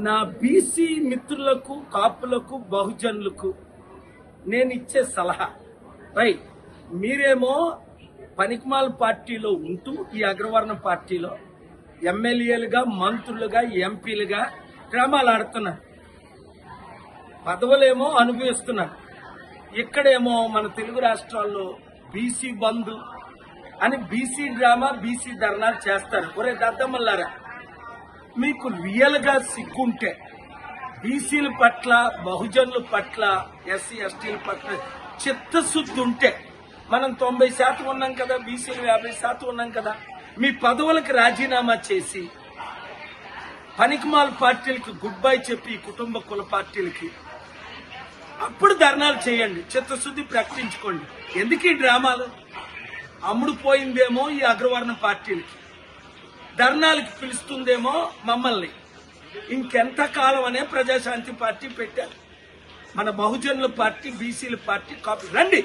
నా బీసీ మిత్రులకు, కాపులకు, బహుజనులకు నేను ఇచ్చే సలహా, రైట్, మీరేమో పనికిమాల పార్టీలో ఉంటూ ఈ అగ్రవర్ణ పార్టీలో ఎమ్మెల్యేలుగా, మంత్రులుగా, ఎంపీలుగా డ్రామాలు ఆడుతున్నారు, పదవులేమో అనుభవిస్తున్నారు. ఇక్కడేమో మన తెలుగు రాష్ట్రాల్లో బీసీ బంధు అని బీసీ డ్రామా, బీసీ ధర్నాలు చేస్తారు. ఒరే దద్దమల్లారా, మీకు రియల్ గా సిగ్గుంటే బీసీల పట్ల, బహుజనుల పట్ల, ఎస్సీ ఎస్టీల పట్ల చిత్తశుద్ధి ఉంటే, మనం 90% ఉన్నాం కదా, బీసీలు 50% ఉన్నాం కదా, మీ పదవులకు రాజీనామా చేసి పనికిమాల పార్టీలకి గుడ్ బై చెప్పి కుటుంబ కుల పార్టీలకి అప్పుడు ధర్నాలు చేయండి, చిత్తశుద్ధి ప్రకటించుకోండి. ఎందుకు ఈ డ్రామాలు? అమ్ముడు పోయిందేమో ఈ అగ్రవర్ణ పార్టీలకి, ధర్నాలకు పిలుస్తుందేమో మమ్మల్ని. ఇంకెంత కాలం అనే ప్రజాశాంతి పార్టీ పెట్టారు, మన బహుజనుల పార్టీ, బీసీల పార్టీ, కాపీ రండి.